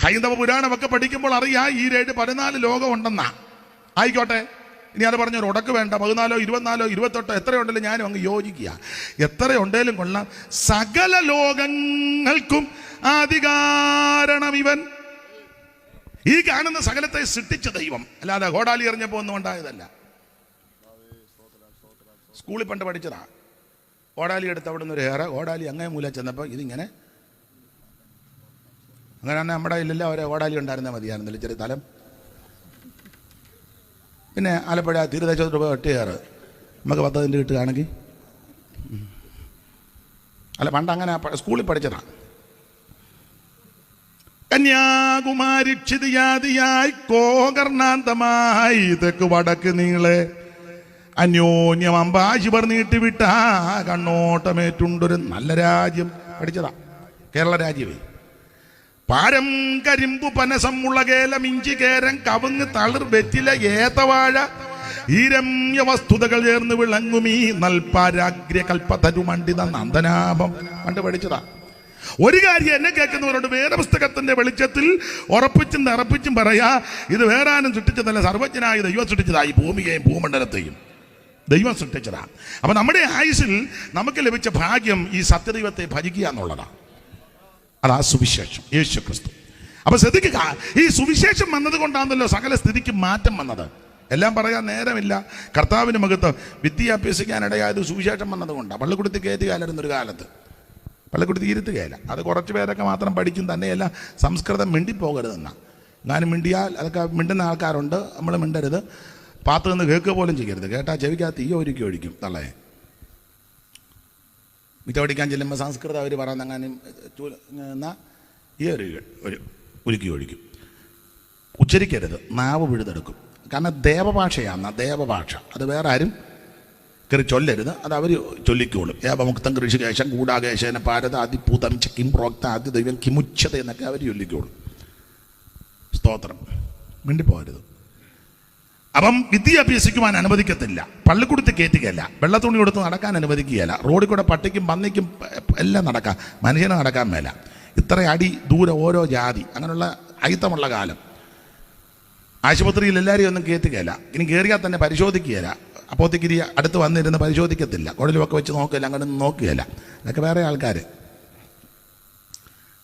ഹൈന്ദവ പുരാണമൊക്കെ പഠിക്കുമ്പോൾ അറിയാം ഈ 14 ലോകം ഉണ്ടെന്നാ. ആയിക്കോട്ടെ, ഇനി അത് പറഞ്ഞൊരു ഉടക്ക് വേണ്ട. 14, 24, 28 എത്രയുണ്ടല്ലോ ഞാനും അങ്ങ് യോജിക്കുക. എത്രയുണ്ടേലും കൊള്ളാം. സകല ലോകങ്ങൾക്കും ആദികാരണം ഇവൻ. ഈ കാണുന്ന സകലത്തെ സൃഷ്ടിച്ച ദൈവം, അല്ലാതെ കോടാലി എറിഞ്ഞപ്പോ ഒന്നും ഉണ്ടായതല്ല. സ്കൂളിൽ പണ്ട് പഠിച്ചതാ. കോടാലി എടുത്ത് അവിടെ നിന്ന് ഒരു ഏറെ, കോടാലി അങ്ങേ മൂല ചെന്നപ്പോൾ ഇതിങ്ങനെ അങ്ങനെ തന്നെ. നമ്മുടെ ഇല്ലല്ലോ ഒരു കോടാലി ഉണ്ടായിരുന്നാൽ മതിയായിരുന്നില്ല, ചെറിയ തലം. പിന്നെ ആലപ്പുഴ തീരദേശത്ത് പോയി ഒറ്റയേറ് നമുക്ക് 10 കിട്ടുകയാണെങ്കിൽ. അല്ല, പണ്ട് അങ്ങനെ സ്കൂളിൽ പഠിച്ചതാ. കന്യാകുമാരി ക്ഷിതിയാദിയായി കോകർണാന്തമായി തെക്ക് വടക്ക് നീളെ അന്യോന്യം അമ്പാശിവർ നീട്ടിവിട്ട കണ്ണോട്ടമേറ്റുണ്ടൊരു നല്ല രാജ്യം. പഠിച്ചതാ, കേരള രാജ്യമേ. പാരം കരിമ്പു പനസം മുളകേലം ഇഞ്ചി കേരം കവുങ്ങ് തളിർ വെറ്റില ഏത്തവാഴ ഈ രമ്യ വസ്തുതകൾ ചേർന്ന് വിളങ്ങുമീ നൽപാരാഗ്ര കൽപ്പതരുമണ്ഡിത നന്ദനാഭം. പണ്ട് പഠിച്ചതാ. ഒരു കാര്യം എന്നെ കേൾക്കുന്നവരോട് വേദപുസ്തകത്തിന്റെ വെളിച്ചത്തിൽ ഉറപ്പിച്ചും നിറപ്പിച്ചും പറയാ, ഇത് വേറെ ആരും സൃഷ്ടിച്ചതല്ല, സർവജ്ഞനായ ദൈവം സൃഷ്ടിച്ചതാ. ഈ ഭൂമിയെയും ഭൂമണ്ഡലത്തെയും ദൈവം സൃഷ്ടിച്ചതാ. അപ്പൊ നമ്മുടെ ആയുസ്സിൽ നമുക്ക് ലഭിച്ച ഭാഗ്യം ഈ സത്യദൈവത്തെ ഭജിക്കുക എന്നുള്ളതാണ്. അതാ സുവിശേഷം, യേശു ക്രിസ്തു. അപ്പൊ ശ്രദ്ധിക്കുക, ഈ സുവിശേഷം വന്നത് കൊണ്ടാണല്ലോ സകല സ്ഥിതിക്ക് മാറ്റം വന്നത്. എല്ലാം പറയാൻ നേരമില്ല. കർത്താവിന് മഹത്വം. വിദ്യ അഭ്യസിക്കാനിടയായത് സുവിശേഷം വന്നത് കൊണ്ടാണ്. പള്ളിക്കൂടത്തിൽ കയറ്റുകാലായിരുന്നൊരു കാലത്ത്. പള്ളിക്കൂടത്തിൽ ഇരുത്തുകയില്ല. അത് കുറച്ച് പേരൊക്കെ മാത്രം പഠിക്കും. തന്നെയല്ല, സംസ്കൃതം മിണ്ടിപ്പോകരുതെന്നാ. ഞാനും മിണ്ടിയാൽ അതൊക്കെ മിണ്ടുന്ന ആൾക്കാരുണ്ട്, നമ്മൾ മിണ്ടരുത്. പാത്ത് നിന്ന് കേൾക്കുക പോലും ചെയ്യരുത്. കേട്ടാൽ ചെവിക്കകത്ത് ഈ ഒരുക്കി ഒഴിക്കും തള്ളേ. മിറ്റോടിക്കാൻ ചെല്ലുമ്പോൾ സംസ്കൃതം അവർ പറയുന്നങ്ങാനും എന്നാൽ ഈ ഒരു ഉരുക്കി ഒഴിക്കും. ഉച്ചരിക്കരുത്, നാവ് പിഴുതെടുക്കും. കാരണം ദേവഭാഷയാണ്, ദേവഭാഷ. അത് വേറെ ആരും കയറി ചൊല്ലരുത്, അത് അവർ ചൊല്ലിക്കോളും. ഏവമുക്തം കൃഷികേശം കൂടാകേശേന പാരത അതിപൂതം കിം പ്രോക്ത ആദ്യ ദൈവം കിമുച്ഛത എന്നൊക്കെ അവർ ചൊല്ലിക്കോളും. സ്തോത്രം. മിണ്ടിപ്പോകരുത്. അപ്പം വിദ്യ അഭ്യസിക്കുവാൻ അനുവദിക്കത്തില്ല. പള്ളിക്കൂടത്തിൽ കയറ്റുകയല്ല. വെള്ളത്തുണി കൊടുത്ത് നടക്കാൻ അനുവദിക്കുകയല്ല. റോഡിൽ കൂടെ പട്ടിക്കും പന്നിക്കും എല്ലാം നടക്കാം, മനുഷ്യന് നടക്കാൻ മേല. ഇത്ര അടി ദൂരെ ഓരോ ജാതി, അങ്ങനെയുള്ള അയിത്തമുള്ള കാലം. ആശുപത്രിയിൽ എല്ലാവരെയും ഒന്നും കയറ്റുകയല്ല. ഇനി കയറിയാൽ തന്നെ പരിശോധിക്കുകയില്ല. അപ്പോത്തേക്കിരി അടുത്ത് വന്നിരുന്ന് പരിശോധിക്കത്തില്ല. കുഴലുമൊക്കെ വെച്ച് നോക്കുകയില്ല, അങ്ങനെ നോക്കുകയില്ല. അതൊക്കെ വേറെ ആൾക്കാർ.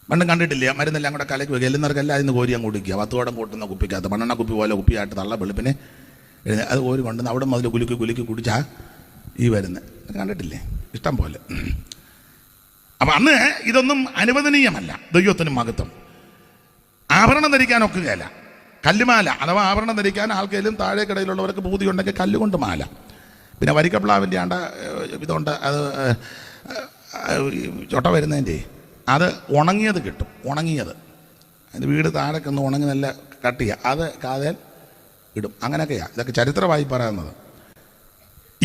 പണ്ടും കണ്ടിട്ടില്ല, മരുന്നെല്ലാം കൂടെ കലക്കി വയ്ക്കുക. എല്ലാവർക്കെല്ലാം അതിന് കോരി അങ്ങ് കുടിക്കുക. 10 കുടം കൂട്ടുന്ന കുപ്പിക്കകത്ത് മണ്ണെണ്ണ കുപ്പി പോലെ കുപ്പിയായിട്ട് തള്ള വെളുപ്പിനെ അത് കോരി കൊണ്ടുവന്ന് അവിടെ മുതൽ കുലുക്കി കുടിച്ചാൽ ഈ വരുന്നത് കണ്ടിട്ടില്ലേ, ഇഷ്ടം പോലെ. അപ്പം അന്ന് ഇതൊന്നും അനുവദനീയമല്ല. ദൈവത്തിന് മഹത്വം. ആഭരണം ധരിക്കാൻ ഒക്കുകയില്ല. കല്ലുമാല അഥവാ ആഭരണം ധരിക്കാൻ ആൾക്കാരും താഴേക്കിടയിലുള്ളവർക്ക് പൂതി ഉണ്ടെങ്കിൽ കല്ലുകൊണ്ട് മാല. പിന്നെ വരിക്കപ്ലാവിൻ്റെ ഇതുണ്ട്, അത് ചൊട്ട വരുന്നതിൻ്റെ അത് ഉണങ്ങിയത് കിട്ടും. ഉണങ്ങിയത് അതിൻ്റെ വീട് താഴേക്ക് ഒന്ന് ഉണങ്ങി നല്ല കട്ടിയ അത് കാതേൽ ഇടും. അങ്ങനെയൊക്കെയാണ് ഇതൊക്കെ ചരിത്രമായി പറയുന്നത്.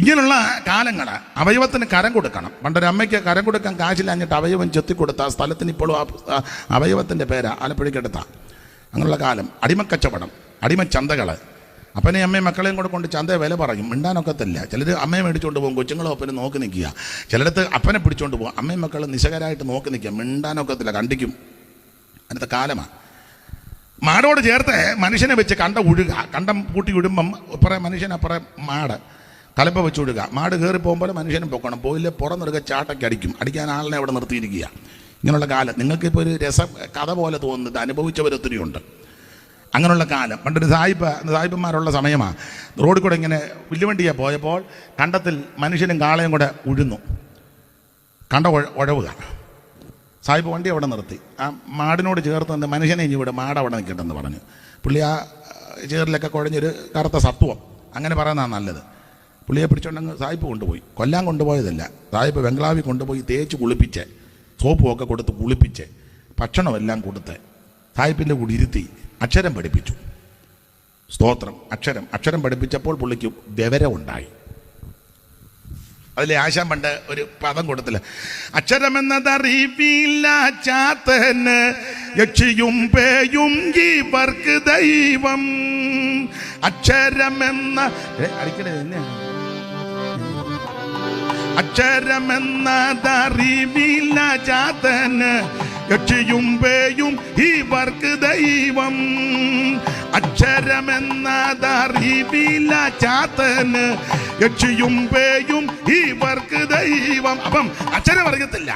ഇങ്ങനെയുള്ള കാലങ്ങൾ അവയവത്തിന് കരം കൊടുക്കണം. പണ്ടൊരു അമ്മയ്ക്ക് കരം കൊടുക്കാൻ കാശിലഞ്ഞിട്ട് അവയവം ചെത്തിക്കൊടുത്ത ആ സ്ഥലത്തിന് ഇപ്പോഴും ആ അവയവത്തിൻ്റെ പേരാ ആലപ്പുഴയ്ക്കെടുത്ത. അങ്ങനെയുള്ള കാലം. അടിമക്കച്ചവടം, അടിമച്ചന്തകൾ. അപ്പനെയും അമ്മയും മക്കളെയും കൂടെ കൊണ്ട് ചന്തയെ വില പറയും. മിണ്ടാനൊക്കത്തില്ല. ചിലർ അമ്മയെ മേടിച്ചുകൊണ്ട് പോകും, കൊച്ചുങ്ങളും അപ്പനെ നോക്കി നിൽക്കുക. ചിലടത്ത് അപ്പനെ പിടിച്ചുകൊണ്ട് പോകും, അമ്മയും മക്കളും നിശകരായിട്ട് നോക്കി നിൽക്കുക. മിണ്ടാനൊക്കത്തില്ല, കണ്ടിക്കും. അങ്ങനത്തെ കാലമാണ്. മാടോട് ചേർത്ത് മനുഷ്യനെ വെച്ച് കണ്ടം കൂട്ടി വിടുമ്പം ഇപ്പറേ മനുഷ്യൻ അപ്പുറേ മാട് കലപ്പ വെച്ച് വിടുക. മാട് കയറി പോകുമ്പോൾ മനുഷ്യനും പൊക്കണം. പോയില്ലേ പുറന്നിറുക ചാട്ടയ്ക്ക് അടിക്കും. അടിക്കാൻ ആളിനെ അവിടെ നിർത്തിയിരിക്കുക. ഇങ്ങനെയുള്ള കാലം. നിങ്ങൾക്കിപ്പോൾ ഒരു കഥ പോലെ തോന്നുന്നത് അനുഭവിച്ചവരൊത്തിരി ഉണ്ട്. അങ്ങനെയുള്ള കാലം. പണ്ടൊരു സായിപ്പന്മാരുള്ള സമയമാണ്. റോഡിൽ കൂടെ ഇങ്ങനെ വില്ലുവണ്ടിയെ പോയപ്പോൾ കണ്ടത്തിൽ മനുഷ്യനും കാളയും കൂടെ ഉഴുന്നു. കണ്ട ഉഴവുക. സായിപ്പ് വണ്ടി അവിടെ നിർത്തി. ആ മാടിനോട് ചേർത്ത് നിന്ന് മനുഷ്യനെ ഇനി ഇവിടെ മാട് അവിടെ നിൽക്കട്ടെന്ന് പറഞ്ഞു. പുള്ളി ആ ചേറിലൊക്കെ കുഴഞ്ഞൊരു കറുത്ത സത്വം, അങ്ങനെ പറയുന്നതാണ് നല്ലത്. പുള്ളിയെ പിടിച്ചോണ്ടങ്ങ് സായിപ്പ് കൊണ്ടുപോയി. കൊല്ലാൻ കൊണ്ടുപോയതല്ല, സായിപ്പ് ബംഗ്ലാവിൽ കൊണ്ടുപോയി തേച്ച് കുളിപ്പിച്ച്, സോപ്പുമൊക്കെ കൊടുത്ത് കുളിപ്പിച്ച്, ഭക്ഷണമെല്ലാം കൊടുത്ത് സായിപ്പിൻ്റെ കൂടി ഇരുത്തി അക്ഷരം പഠിപ്പിച്ചു. സ്തോത്രം. അക്ഷരം പഠിപ്പിച്ചപ്പോൾ പുള്ളിക്ക് വിവരമുണ്ടായി. അതിലെ ആശാൻ പണ്ട് ഒരു പദം കൊടുത്തില്ല. അക്ഷരമെന്നതറിവില്ല ചാത്തന് യക്ഷിയും പേയും ഇവർക്ക് ദൈവം. അക്ഷരമെന്ന അക്ഷരമെന്നതറിവില്ല ചാത്തന് യക്ഷിയും പേയും ഇവർക്ക് ദൈവം. അക്ഷരമെന്നതറിവില്ല ചാത്തന്, യക്ഷിയും പേയും ഇവർക്ക് ദൈവം. അപ്പം അക്ഷരം അറിയത്തില്ല,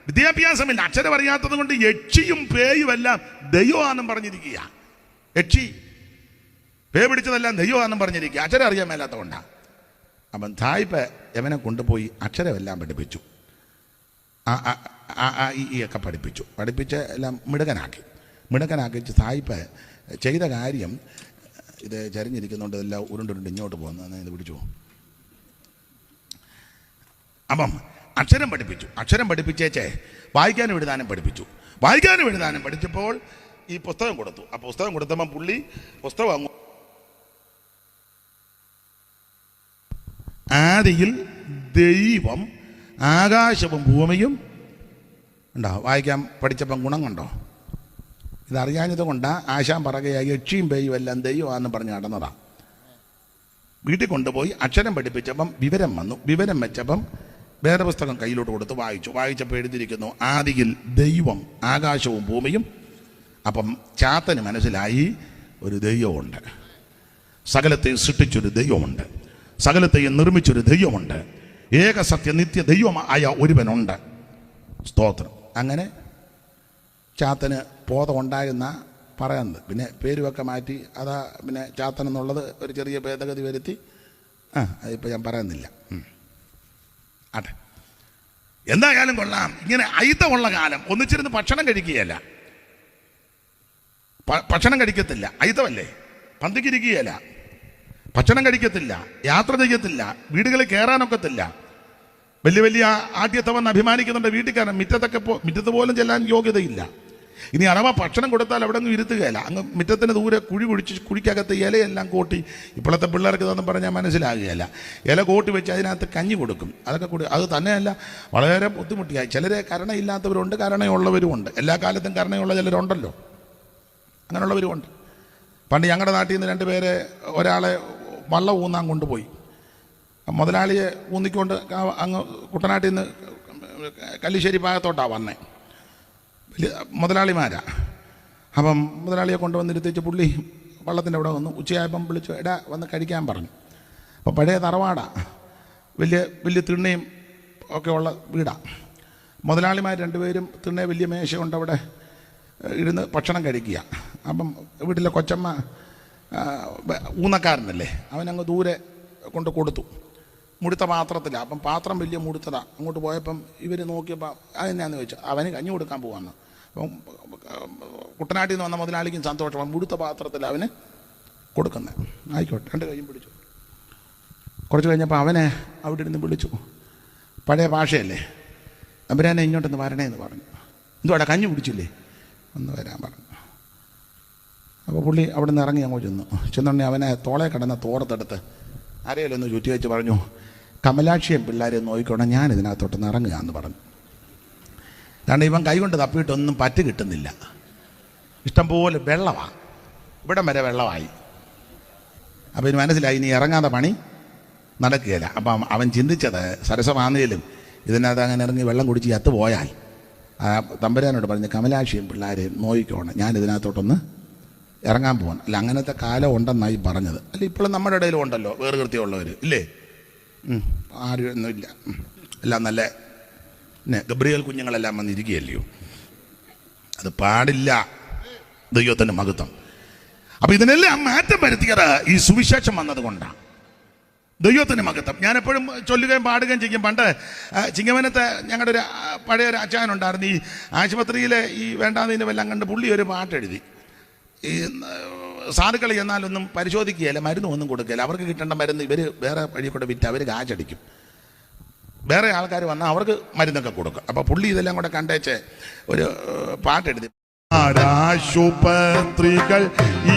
വിദ്യാഭ്യാസമില്ല, അക്ഷരം അറിയാത്തത് കൊണ്ട് യക്ഷിയും പേയും എല്ലാം ദൈവമാണെന്നും പറഞ്ഞിരിക്കുക. യക്ഷി പേ പിടിച്ചതെല്ലാം ദൈവമാണെന്നും പറഞ്ഞിരിക്കുക, അക്ഷരം അറിയാൻ മേലാത്ത കൊണ്ടാണ്. അപ്പം സായിപ്പ് യവനെ കൊണ്ടുപോയി അക്ഷരമെല്ലാം പഠിപ്പിച്ചു, ഈ ഒക്കെ പഠിപ്പിച്ച് എല്ലാം മിടുക്കനാക്കി സായിപ്പ് ചെയ്ത കാര്യം, ഇത് ചരിഞ്ഞിരിക്കുന്നുണ്ട്, ഇതെല്ലാം ഉരുണ്ടുരുണ്ട് ഇങ്ങോട്ട് പോകുന്ന ഇത് പിടിച്ചു. അപ്പം അക്ഷരം പഠിപ്പിച്ചേച്ചേ വായിക്കാനും എഴുതാനും പഠിച്ചപ്പോൾ ഈ പുസ്തകം കൊടുത്തു. ആ പുസ്തകം കൊടുത്തപ്പം പുള്ളി പുസ്തകം ആദിയിൽ ദൈവം ആകാശവും ഭൂമിയും ഉണ്ടോ. വായിക്കാൻ പഠിച്ചപ്പം ഗുണം കണ്ടോ? ഇതറിയാഞ്ഞത് കൊണ്ടാണ് ആശാൻ പറയുകയായി യക്ഷിയും പേയും എല്ലാം ദൈവമാണെന്ന് പറഞ്ഞ് നടന്നതാണ്. വീട്ടിൽ കൊണ്ടുപോയി അക്ഷരം പഠിപ്പിച്ചപ്പം വിവരം വെച്ചപ്പം വേറെ പുസ്തകം കയ്യിലോട്ട് കൊടുത്ത് വായിച്ചപ്പോൾ എഴുതിയിരിക്കുന്നു ആദിയിൽ ദൈവം ആകാശവും ഭൂമിയും. അപ്പം ചാത്തന് മനസ്സിലായി ഒരു ദൈവമുണ്ട്, സകലത്തെയും സൃഷ്ടിച്ചൊരു ദൈവമുണ്ട്, സകലത്തെയും നിർമ്മിച്ചൊരു ദൈവമുണ്ട്, ഏക സത്യ നിത്യ ദൈവമായ ഒരുവനുണ്ട്. സ്തോത്രം. അങ്ങനെ ചാത്തന് ബോധമുണ്ടായെന്ന പറയുന്നത്. പിന്നെ പേരുമൊക്കെ മാറ്റി അതാ പിന്നെ ചാത്തൻ എന്നുള്ളത് ഒരു ചെറിയ ഭേദഗതി വരുത്തി. അതിപ്പോൾ ഞാൻ പറയുന്നില്ല. അതെ, എന്തായാലും കൊള്ളാം. ഇങ്ങനെ അയിത്തമുള്ള കാലം ഒന്നിച്ചിരുന്ന് ഭക്ഷണം കഴിക്കുകയല്ല, ഭക്ഷണം കഴിക്കത്തില്ല, അയിത്തമല്ലേ, പന്തിക്കിരിക്കുകയല്ല, ഭക്ഷണം കഴിക്കത്തില്ല, യാത്ര ചെയ്യത്തില്ല, വീടുകളിൽ കയറാനൊക്കത്തില്ല. വലിയ ആദ്യത്തവൻ അഭിമാനിക്കുന്നുണ്ട് വീട്ടിൽ മുറ്റത്ത് പോലും ചെല്ലാൻ യോഗ്യതയില്ല. ഇനി അഥവാ ഭക്ഷണം കൊടുത്താൽ അവിടെ അങ്ങ് ഇരുത്തുകയല്ല, അങ്ങ് മുറ്റത്തിന് ദൂരെ കുഴിക്കകത്ത് ഇലയെല്ലാം കൂട്ടി, ഇപ്പോഴത്തെ പിള്ളേർക്ക് ഇതൊന്നും പറഞ്ഞാൽ മനസ്സിലാകുകയല്ല, ഇല കൂട്ടി വെച്ച് അതിനകത്ത് കഞ്ഞി കൊടുക്കും. അതൊക്കെ അത് തന്നെയല്ല, വളരെ ബുദ്ധിമുട്ടിയായി. ചിലരെ കരുണയില്ലാത്തവരുണ്ട്, കരുണയുള്ളവരുമുണ്ട്. എല്ലാ കാലത്തും കരുണയുള്ള ചിലരുണ്ടല്ലോ, അങ്ങനെയുള്ളവരുമുണ്ട്. പണ്ട് ഞങ്ങളുടെ നാട്ടിൽ നിന്ന് 2 പേരെ ഒരാളെ വള്ളം ഊന്നാൻ കൊണ്ടുപോയി. മുതലാളിയെ ഊന്നിക്കൊണ്ട് അങ്ങ് കുട്ടനാട്ടിൽ നിന്ന് കല്ലിശ്ശേരി ഭാഗത്തോട്ടാണ് വന്നേ, വലിയ മുതലാളിമാരാ. അപ്പം മുതലാളിയെ കൊണ്ടുവന്നിരുത്തിച്ച് പുള്ളി വള്ളത്തിൻ്റെ അവിടെ വന്നു. ഉച്ചയായപ്പം വിളിച്ചു, എടാ വന്ന് കഴിക്കാൻ പറഞ്ഞു. അപ്പോൾ പഴയ തറവാടാ, വലിയ തിണ്ണയും ഒക്കെ ഉള്ള വീടാണ്. മുതലാളിമാർ 2 പേരും തിണ്ണ വലിയ മേശയുണ്ട്, അവിടെ ഇരുന്ന് ഭക്ഷണം കഴിക്കുക. അപ്പം വീട്ടിലെ കൊച്ചമ്മ ഊന്നക്കാരനല്ലേ, അവനങ്ങ് ദൂരെ കൊണ്ട് കൊടുത്തു, മുടുത്ത പാത്രത്തിലാണ്. അപ്പം പാത്രം വലിയ മുടുത്തതാണ്. അങ്ങോട്ട് പോയപ്പം ഇവർ നോക്കിയപ്പോൾ അതെന്നാന്ന് ചോദിച്ചു, അവന് കഞ്ഞി കൊടുക്കാൻ പോവാന്ന്. അപ്പം കുട്ടനാട്ടിൽ നിന്ന് വന്ന മുതലാളിക്കും സന്തോഷമാണ്, മുടുത്ത പാത്രത്തിൽ അവന് കൊടുക്കുന്നത്. ആയിക്കോട്ടെ, 2 കൈയും പിടിച്ചു. കുറച്ച് കഴിഞ്ഞപ്പോൾ അവനെ അവിടെ ഇരുന്ന് വിളിച്ചു. പഴയ ഭാഷയല്ലേ, അമ്പരാനെ ഇങ്ങോട്ടൊന്ന് വരണേന്ന് പറഞ്ഞു. എന്തുവാടാ കഞ്ഞി കുടിച്ചില്ലേ, ഒന്ന് വരാൻ പറഞ്ഞു. അപ്പോൾ പുള്ളി അവിടെ നിന്ന് ഇറങ്ങി അങ്ങോട്ട് ചെന്നുണ്ടെങ്കിൽ അവനെ തോളെ കിടന്ന തോർത്തെടുത്ത് ആരെയും ഒന്ന് ചുറ്റി വെച്ച് പറഞ്ഞു, കമലാക്ഷിയും പിള്ളേരെ നോക്കിക്കോണം, ഞാൻ ഇതിനകത്തോട്ടൊന്ന് ഇറങ്ങുക എന്ന് പറഞ്ഞു. കാരണം ഇവൻ കൈകൊണ്ട് തപ്പിയിട്ടൊന്നും പറ്റ് കിട്ടുന്നില്ല, ഇഷ്ടംപോലെ വെള്ളമാണ്, ഇവിടം വരെ വെള്ളമായി. അപ്പോൾ ഇനി മനസ്സിലായി ഇനി ഇറങ്ങാതെ പണി നടക്കുകയില്ല. അപ്പം അവൻ ചിന്തിച്ചത് സരസമാന്നേലും ഇതിനകത്ത് അങ്ങനെ ഇറങ്ങി വെള്ളം കുടിച്ച് ചത്തു പോയാൽ തമ്പുരാനോട് പറഞ്ഞ് കമലാക്ഷിയും പിള്ളേരെയും നോക്കിക്കോണം, ഞാൻ ഇതിനകത്തോട്ടൊന്ന് ഇറങ്ങാൻ പോകണം. അല്ല അങ്ങനത്തെ കാലം ഉണ്ടെന്നായി പറഞ്ഞത്. അല്ല ഇപ്പോഴും നമ്മുടെ ഇടയിലും ഉണ്ടല്ലോ വേറെ കൃത്യമുള്ളവർ ഇല്ലേ? ആരും ഒന്നുമില്ല, എല്ലാം നല്ല ഗബ്രിയേൽ കുഞ്ഞുങ്ങളെല്ലാം വന്നിരിക്കുകയല്ലയോ. അത് പാടില്ല, ദൈവത്തിൻ്റെ മഹത്വം. അപ്പം ഇതിനെല്ലാം മാറ്റം വരുത്തിയത് ഈ സുവിശേഷം വന്നത് കൊണ്ടാണ്. ദൈവത്തിൻ്റെ മഹത്വം ഞാനെപ്പോഴും ചൊല്ലുകയും പാടുകയും ചെയ്യും. പണ്ട് ചിങ്ങവനത്തെ ഞങ്ങളുടെ ഒരു പഴയ ഒരു അച്ചായനുണ്ടായിരുന്നു. ഈ ആശുപത്രിയിലെ ഈ വേണ്ടാതിൻ്റെ എല്ലാം കണ്ട് പുള്ളി ഒരു പാട്ടെഴുതി. ഈ സാധുക്കൾ ചെന്നാലൊന്നും പരിശോധിക്കുകയില്ല, മരുന്നും ഒന്നും കൊടുക്കുകയില്ല. അവർക്ക് കിട്ടേണ്ട മരുന്ന് ഇവർ വേറെ വഴി കൂടെ വിറ്റ് അവർ കാശടിക്കും. വേറെ ആൾക്കാർ വന്നാൽ അവർക്ക് മരുന്നൊക്കെ കൊടുക്കും. അപ്പോൾ പുള്ളി ഇതെല്ലാം കൂടെ കണ്ടേച്ച് ഒരു പാട്ടെഴുതി. ആശുപത്രികൾ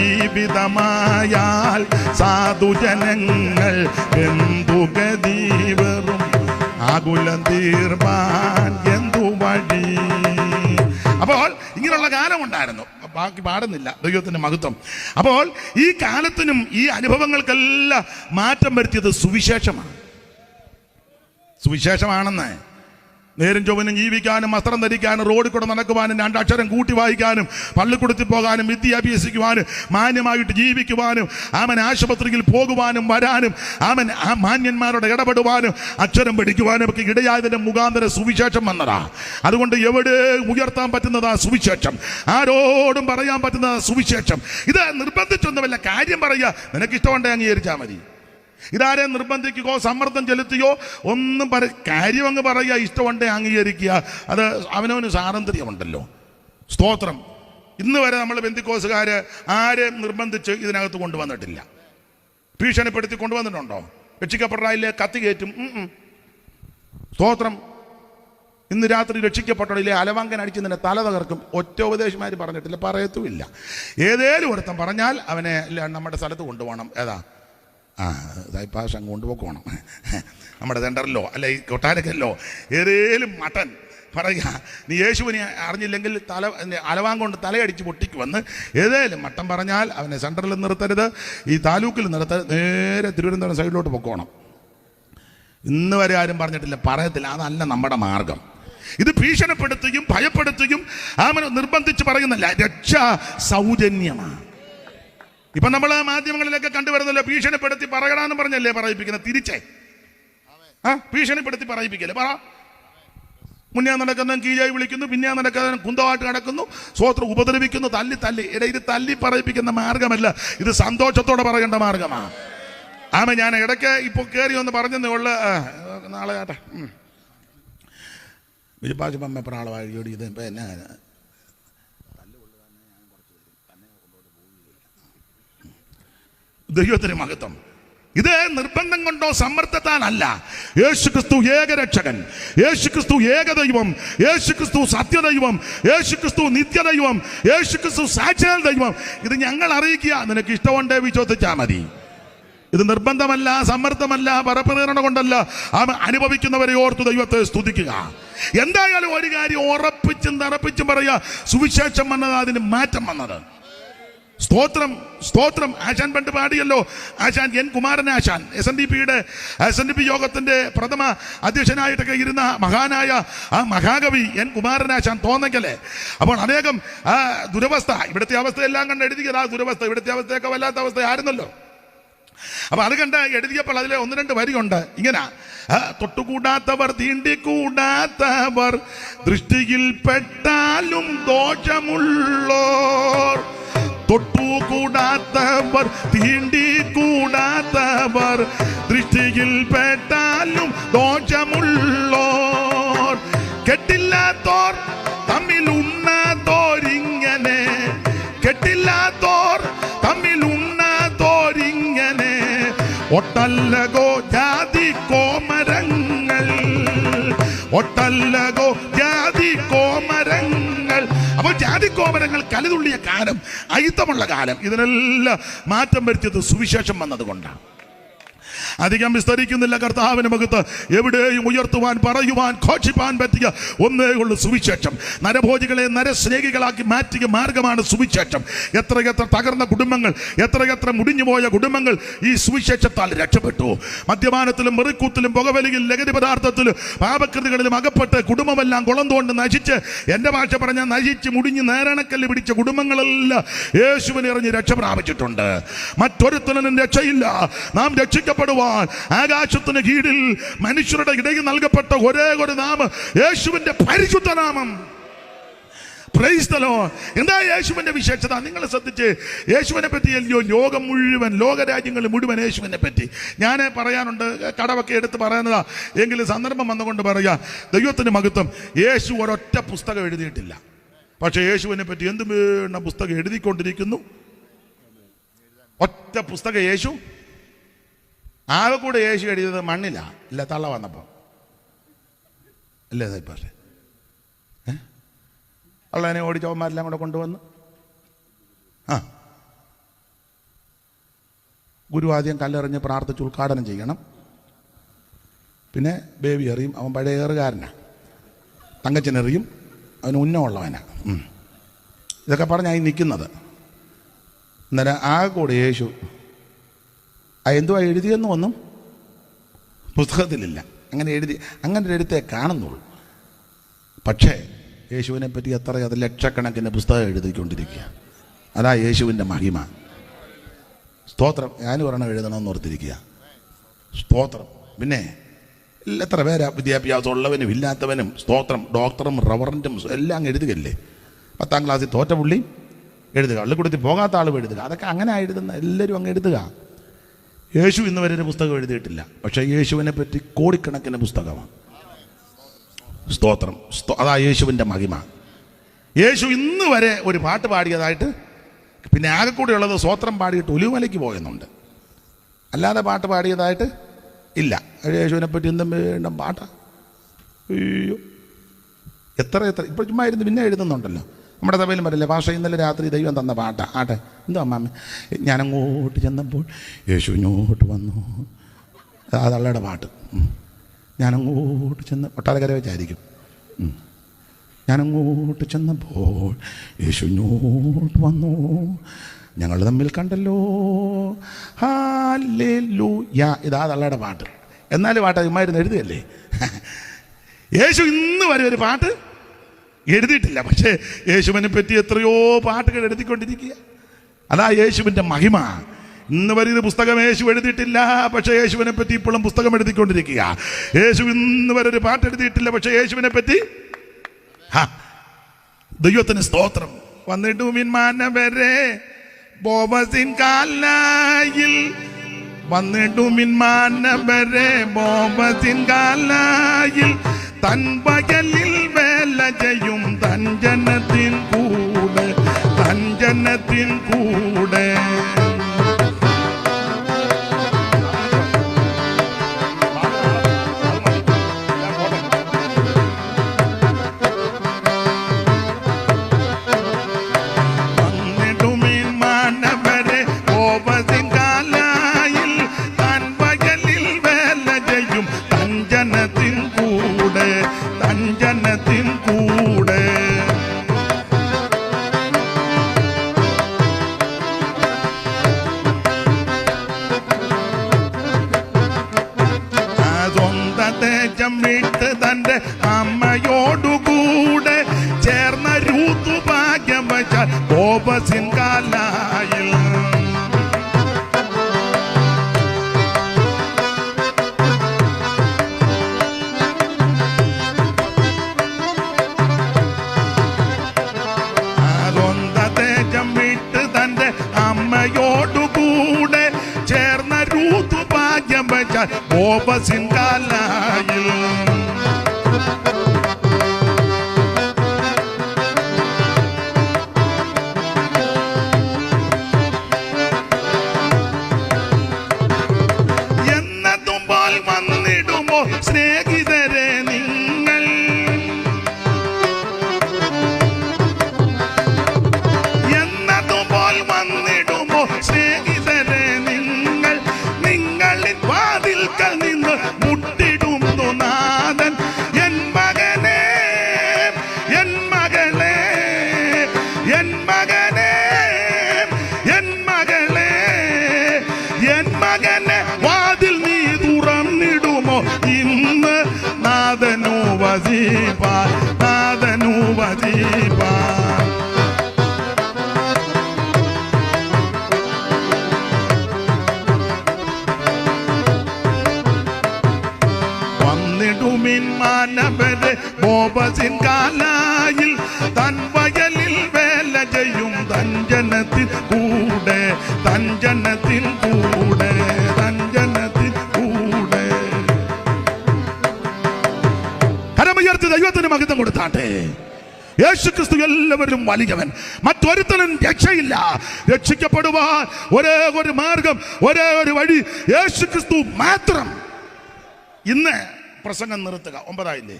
ഈ വിധമായാൽ സാധുജനങ്ങൾ എന്തുഗതീവറും ആകുലം തീർപ്പാൻ എന്തു വഴി. അപ്പോൾ ഇങ്ങനെയുള്ള കാലമുണ്ടായിരുന്നു. ബാക്കി പാടുന്നില്ല, ദൈവത്തിൻ്റെ മഹത്വം. അപ്പോൾ ഈ കാലത്തിനും ഈ നേരും ചൊവ്വനും ജീവിക്കാനും വസ്ത്രം ധരിക്കാനും റോഡിൽ കൂടെ നടക്കുവാനും രണ്ടക്ഷരം കൂട്ടി വായിക്കാനും പള്ളിക്കൂടത്തിൽ പോകാനും വിദ്യ അഭ്യസിക്കുവാനും മാന്യമായിട്ട് ജീവിക്കുവാനും ആശുപത്രിയിൽ പോകുവാനും വരാനും മാന്യന്മാരോട് ഇടപെടുവാനും അക്ഷരം പഠിക്കുവാനും ഒക്കെ ഇടയായതിന്റെ മുഖാന്തരം സുവിശേഷം വന്നതാ. അതുകൊണ്ട് എവിടെ ഉയർത്താൻ പറ്റുന്നതാ സുവിശേഷം, ആരോടും പറയാൻ പറ്റുന്നതാ സുവിശേഷം. ഇത് നിർബന്ധിച്ചൊന്നുമല്ല, കാര്യം പറയുക, നിനക്കിഷ്ടമുണ്ടെങ്കിൽ അംഗീകരിച്ചാൽ മതി. ഇതാരെ നിർബന്ധിക്കുകയോ സമ്മർദ്ദം ചെലുത്തിയോ ഒന്നും കാര്യം അങ്ങ് പറയുക, ഇഷ്ടമുണ്ടെ അംഗീകരിക്കുക. അത് അവനവന് സ്വാതന്ത്ര്യമുണ്ടല്ലോ. സ്തോത്രം. ഇന്ന് വരെ നമ്മൾ പെന്തിക്കോസുകാര് ആരെയും നിർബന്ധിച്ച് ഇതിനകത്ത് കൊണ്ടുവന്നിട്ടില്ല. ഭീഷണിപ്പെടുത്തി കൊണ്ടുവന്നിട്ടുണ്ടോ? രക്ഷിക്കപ്പെടാനില്ലേ കത്തി കയറ്റും. സ്തോത്രം. ഇന്ന് രാത്രി രക്ഷിക്കപ്പെട്ടില്ലേ അലവാങ്കൻ അടിച്ച് നിന്നെ തല തകർക്കും. ഒറ്റ ഉപദേശമാര് പറഞ്ഞിട്ടില്ല, പറയത്തുമില്ല. ഏതേലും ഒരുത്തം പറഞ്ഞാൽ അവനെ നമ്മുടെ സ്ഥലത്ത് കൊണ്ടുപോകണം. ഏതാ ദൈപ്പാശ അങ്ങ് കൊണ്ടുപോക്കണം, നമ്മുടെ സെൻറ്ററിലോ അല്ല ഈ കൊട്ടാരക്കല്ലോ. ഏതേലും മട്ടൻ പറയുക, നീ യേശുവിനെ അറിഞ്ഞില്ലെങ്കിൽ അലവാൻ കൊണ്ട് തലയടിച്ച് പൊട്ടിക്ക് വന്ന് ഏതേലും മട്ടൻ പറഞ്ഞാൽ അവനെ സെൻറ്ററിൽ നിർത്തരുത്, ഈ താലൂക്കിൽ നിർത്തരുത്, നേരെ തിരുവനന്തപുരം സൈഡിലോട്ട് പൊക്കോണം. ഇന്ന് വരെ ആരും പറഞ്ഞിട്ടില്ല, പറയത്തില്ല. അതല്ല നമ്മുടെ മാർഗം. ഇത് ഭീഷണിപ്പെടുത്തുകയും ഭയപ്പെടുത്തുകയും നിർബന്ധിച്ച് പറയുന്നില്ല. രക്ഷ സൗജന്യമാണ്. ഇപ്പൊ നമ്മൾ മാധ്യമങ്ങളിലൊക്കെ കണ്ടുവരുന്നല്ലോ, ഭീഷണിപ്പെടുത്തി പറയണമെന്ന് പറഞ്ഞല്ലേ പറയിപ്പിക്കുന്നത്. തിരിച്ചേ ഭീഷണിപ്പെടുത്തി പറയിപ്പിക്കല്ലേ. പറ, മുന്നേ നടക്കുന്ന കീഴായി വിളിക്കുന്നു, പിന്നെ നടക്കുന്ന കുന്തമായിട്ട് നടക്കുന്നു, സ്വോത്രം ഉപദ്രവിക്കുന്നു, തല്ലി ഇത് തല്ലി പറയിപ്പിക്കുന്ന മാർഗമല്ല, ഇത് സന്തോഷത്തോടെ പറയേണ്ട മാർഗമാണ്. ഞാൻ ഇടയ്ക്ക് ഇപ്പൊ കയറി ഒന്ന് പറഞ്ഞതേ ഉള്ളു. നാളെ ചേട്ടാ വിരുപ്പാശപ്പമ്മ പ്രാള വഴിയോടി ഇത് ഇപ്പൊ എന്നാ ദൈവത്തിന് മഹത്വം. ഇത് നിർബന്ധം കൊണ്ടോ സമ്മർദ്ദത്താലല്ല. യേശുക്രിസ്തു ഏകരക്ഷകൻ, യേശുക്രിസ്തു ഏകദൈവം, യേശുക്രിസ്തു സത്യദൈവം, യേശുക്രിസ്തു നിത്യദൈവം, യേശുക്രിസ്തു സാക്ഷാൽ ദൈവം. ഇത് ഞങ്ങൾ അറിയിക്കുക. നിനക്ക് ഇഷ്ടമുണ്ടേ വിശ്വസിച്ചാൽ മതി. ഇത് നിർബന്ധമല്ല, സമ്മർദ്ദമല്ല, പരപ്രേരണ കൊണ്ടല്ല. അനുഭവിക്കുന്നവരെ ഓർത്ത് ദൈവത്തെ സ്തുതിക്കുക. എന്തായാലും ഒരു കാര്യം ഉറപ്പിച്ചും തറപ്പിച്ചും പറയുക, സുവിശേഷം വന്നത്, അതിന് മാറ്റം വന്നത്. സ്തോത്രം, സ്തോത്രം. ആശാൻ പണ്ട് പാടിയല്ലോ. ആശാൻ എൻ കുമാരൻ ആശാൻ SNDP യോഗത്തിന്റെ പ്രഥമ അധ്യക്ഷനായിട്ടൊക്കെ ഇരുന്ന മഹാനായ ആ മഹാകവി എൻ കുമാരൻ ആശാൻ തോന്നക്കല്ലേ. അപ്പോൾ അനേകം ദുരവസ്ഥ, ഇവിടുത്തെ അവസ്ഥയെല്ലാം കണ്ട് എഴുതിയത് ആ ദുരവസ്ഥ, ഇവിടുത്തെ അവസ്ഥയൊക്കെ വല്ലാത്ത അവസ്ഥയായിരുന്നല്ലോ. അപ്പൊ അത് കണ്ട് എഴുതിയപ്പോൾ അതിലെ 1-2 വരിയുണ്ട് ഇങ്ങനെ: തൊട്ടുകൂടാത്തവർ തീണ്ടിക്കൂടാത്തവർ ദൃഷ്ടിയിൽ പെട്ടാലും ദോഷമുള്ളോർ, തൊട്ടുകൂടാത്തവർ തീണ്ടിക്കൂടാത്തവർ ദൃഷ്ടിയിൽ പെട്ടാലും ദോഷമുള്ളോർ, കെട്ടില്ലാത്തോർ തമ്മിലുണ്ണാത്തോരിങ്ങനെ, കെട്ടില്ലാത്തോർ തമ്മിലുണ്ണാത്തോരിങ്ങനെ, ഒട്ടല്ലകോ ജാതി കോമരങ്ങൾ, ഒട്ടല്ലകോ ജാതി കോമരങ്ങൾ. അപ്പോൾ ജാതിക്കോമരങ്ങൾ കലിതുള്ളിയ കാലം, അയിത്തമുള്ള കാലം, ഇതിനെല്ലാം മാറ്റം വരുത്തിയത് സുവിശേഷം വന്നതുകൊണ്ടാണ്. അധികം വിസ്തരിക്കുന്നില്ല. കർത്താവിന് മഹത്വം. എവിടെയും ഉയർത്തുവാൻ, പറയുവാൻ, ഘോഷിപ്പാൻ പറ്റിയ ഒന്നേ ഉള്ളൂ സുവിശേഷം. നരഭോജികളെ നരസ്നേഹികളാക്കി മാറ്റിയ മാർഗമാണ് സുവിശേഷം. എത്രയെത്ര തകർന്ന കുടുംബങ്ങൾ, എത്രയെത്ര മുടിഞ്ഞുപോയ കുടുംബങ്ങൾ ഈ സുവിശേഷത്താൽ രക്ഷപ്പെട്ടു. മദ്യപാനത്തിലും മെറിക്കൂത്തിലും പുകവലിയിൽ ലഹരി പദാർത്ഥത്തിലും പാപകൃതികളിലും അകപ്പെട്ട് കുടുംബമെല്ലാം കുളം തോണ്ട് നശിച്ച്, എൻ്റെ ഭാഷ പറഞ്ഞാൽ നശിച്ച് മുടിഞ്ഞ് നേരണക്കല്ല് പിടിച്ച കുടുംബങ്ങളെല്ലാം യേശുവിനെ എറിഞ്ഞ് രക്ഷ പ്രാപിച്ചിട്ടുണ്ട്. മറ്റൊരുത്തനും രക്ഷയില്ല. നാം രക്ഷിക്കപ്പെടുവാൻ ആകാശത്തിന് കീഴിൽ മനുഷ്യരുടെ ഇടയിൽ നൽകപ്പെട്ട ഒരേ ഒരു നാമം യേശുവിന്റെ പരിശുദ്ധ നാമം. Praise the Lord. എന്താ യേശുവിന്റെ വിശേഷത? നിങ്ങൾ ശ്രദ്ധിച്ച്, യേശുവിനെ പറ്റി അല്ലയോ ലോകം മുഴുവൻ, ലോകരാജ്യങ്ങൾ മുഴുവൻ യേശുവിനെ പറ്റി ഞാൻ പറയാനുണ്ട്. കടവൊക്കെ എടുത്ത് പറയുന്നതാ, എങ്കിലും സന്ദർഭം വന്നുകൊണ്ട് പറയാ. ദൈവത്തിന് മഹത്വം. യേശു ഒരൊറ്റ പുസ്തകം എഴുതിയിട്ടില്ല, പക്ഷെ യേശുവിനെ പറ്റി എന്തും വേണ്ട പുസ്തകം എഴുതിക്കൊണ്ടിരിക്കുന്നു. ഒറ്റ പുസ്തകം യേശു. ആകെ കൂടെ യേശു എഴുതിയത് മണ്ണില്ല, ഇല്ല തള്ള വന്നപ്പോൾ അല്ലേ പക്ഷേ അള്ളനെ ഓടിച്ചവന്മാരെല്ലാം കൂടെ കൊണ്ടുവന്ന് ഗുരു ആദ്യം കല്ലെറിഞ്ഞ് പ്രാർത്ഥിച്ച് ഉദ്ഘാടനം ചെയ്യണം. പിന്നെ ബേബി എറിയും, അവൻ പഴയ ഏറുകാരനാണ്. തങ്കച്ചനെറിയും, അവന് ഉന്നമുള്ളവനാ. ഇതൊക്കെ പറഞ്ഞായി നിൽക്കുന്നത്. അന്നേരം ആകെ കൂടെ യേശു എന്തുവാ എഴുതിയെന്നും ഒന്നും പുസ്തകത്തിലില്ല. അങ്ങനെ ഒരു എഴുത്തേ കാണുന്നുള്ളൂ. പക്ഷേ യേശുവിനെ പറ്റി അത് ലക്ഷക്കണക്കിന് പുസ്തകം എഴുതിക്കൊണ്ടിരിക്കുക. അതാ യേശുവിൻ്റെ മഹിമ. സ്തോത്രം. ഞാൻ പറയണം എഴുതണമെന്ന് ഓർത്തിരിക്കുക. സ്തോത്രം. പിന്നെ എത്ര പേരാ വിദ്യാഭ്യാസം ഉള്ളവനും ഇല്ലാത്തവനും സ്തോത്രം ഡോക്ടറും റവറൻറ്റും എല്ലാം എഴുതുകയല്ലേ. 10ാം ക്ലാസ്സിൽ തോറ്റ പുള്ളി എഴുതുക, പള്ളിക്കൂടത്തിൽ പോകാത്ത ആളും എഴുതുക. അതൊക്കെ അങ്ങനെ എഴുതുന്ന എല്ലാവരും അങ്ങ് എഴുതുക. യേശു ഇന്ന് വരെ ഒരു പുസ്തകം എഴുതിയിട്ടില്ല, പക്ഷേ യേശുവിനെ പറ്റി കോടിക്കണക്കിന് പുസ്തകമാണ്. സ്തോത്രം. അതാ യേശുവിൻ്റെ മഹിമ. യേശു ഇന്ന് വരെ ഒരു പാട്ട് പാടിയതായിട്ട്, പിന്നെ ആകെ കൂടെ ഉള്ളത് സ്തോത്രം പാടിയിട്ട് ഒലിവുമലയ്ക്ക് പോയെന്നുണ്ട്, അല്ലാതെ പാട്ട് പാടിയതായിട്ട് ഇല്ല. യേശുവിനെ പറ്റി എന്തും വേണ്ട പാട്ടാ. അയ്യോ, എത്ര ഇപ്പോൾ ചുമ്മാ ഇരുന്ന് പിന്നെ എഴുതുന്നുണ്ടല്ലോ. നമ്മുടെ സഭയിലും പറയില്ലേ, ഭാഷ ഇന്നലെ രാത്രി ദൈവം തന്ന പാട്ടാ. ആട്ടെ, എന്തോ അമ്മാമ്മ, ഞാനങ്ങോട്ട് ചെന്നപ്പോൾ യേശു ഇങ്ങോട്ട് വന്നു. അതള്ളയുടെ പാട്ട്. ഞാനങ്ങോട്ട് ചെന്ന് ഒട്ടാരക്കര വെച്ചായിരിക്കും. ഞാനങ്ങോട്ട് ചെന്നപ്പോൾ യേശു ഇങ്ങോട്ട് വന്നു, ഞങ്ങൾ തമ്മിൽ കണ്ടല്ലോ, ഹല്ലേലൂയ. ഇതാ തള്ളയുടെ പാട്ട്. എന്നാലും പാട്ട് ചുമ്മായിരുന്നു എഴുതുകയല്ലേ. യേശു ഇന്ന് വരെ ഒരു പാട്ട് എഴുതിയിട്ടില്ല, പക്ഷേ യേശുവിനെ പറ്റി എത്രയോ പാട്ടുകൾ എഴുതിക്കൊണ്ടിരിക്കുക. അതാ യേശുവിൻ്റെ മഹിമ. ഇന്ന് വരെ ഒരു പുസ്തകം യേശു എഴുതിയിട്ടില്ല, പക്ഷേ യേശുവിനെ പറ്റി ഇപ്പോഴും പുസ്തകം എഴുതിക്കൊണ്ടിരിക്കുക. യേശു ഇന്ന് വരെ ഒരു പാട്ട് എഴുതിയിട്ടില്ല, പക്ഷേ യേശുവിനെ പറ്റി ദൈവത്തിന് സ്തോത്രം. വന്നിട്ടുമിൻ മാനവരെ ബോബസിൻ കാലായിൽ, വന്നിട്ടുമിൻ മാനവരെ ബോബസിൻ കാലായിൽ, തൻ പകലിൽ വേല ചെയ്യും തൻ ജനത്തിൻ കൂടെ, തൻ ജനത്തിൻ കൂടെ. വിട്ട് തന്റെ അമ്മയോടുകൂടെ ചേർന്ന രൂതു ഭാഗ്യം വച്ചാൽ ബോബസിൻ കാലായിൽ. വിട്ട് തന്റെ അമ്മയോടുകൂടെ ചേർന്ന രൂതു ഭാഗ്യം വച്ചാൽ ബോബസിൻ കാലായിൽ. എന്നതുമ്പോൾ വന്നിടുമോ സ്നേഹിതരെ നിങ്ങൾ, എന്നതുമ്പോൾ വന്നിടുമോ സ്നേഹിതരെ നിങ്ങൾ, നിങ്ങളിൽ വാതിൽക്കൽ നിന്ന് മുട്ടിടുന്നു നാഥൻ. എൻ മകനെ, എൻ മകളെ, എൻ മകനെ, എൻ മകളെ, എൻ മകനെ, വാതിൽ നീ തുറന്നിടുമോ ഇന്ന്? നാഥനു വസിപ്പാൻ, നാഥനു വസിപ്പാൻ. വന്നിടുമിൻ മാനവരെ ബോബസിൻ കാലായിൽ, തൻ വയലിൽ വേല ചെയ്യും തൻ ജനത്തിൻ കൂടെ, തൻ ജനത്തിൻ കൂടെ, തൻ ജനത്തിൻ കൂടെ. കരമുയർത്തി ദൈവത്തിന് മഹത്വം കൊടുത്താട്ടെ. യേശുക്രിസ്തു എല്ലാവരും വലിയവൻ, മറ്റൊരുത്തനും രക്ഷയില്ല. രക്ഷിക്കപ്പെടുവാൻ ഒരേ ഒരു മാർഗം, ഒരേ ഒരു വഴി യേശുക്രിസ്തു മാത്രം. ഇന്ന് പ്രസംഗം നിർത്തുക. 9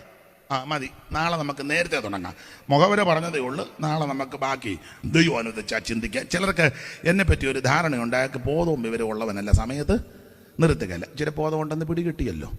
മതി. നാളെ നമുക്ക് നേരത്തെ തുടങ്ങാം. മുഖവര പറഞ്ഞതേ ഉള്ളൂ. നാളെ നമുക്ക് ബാക്കി ദൈവം അനുവദിച്ചാൽ ചിന്തിക്കാം. ചിലർക്ക് എന്നെ പറ്റി ഒരു ധാരണയുണ്ട്, അയാൾക്ക് ബോധവും വിവരവും ഉള്ളവനല്ല, സമയത്ത് നിർത്തുകയല്ല. ചില ബോധമുണ്ടെന്ന് പിടികിട്ടിയല്ലോ.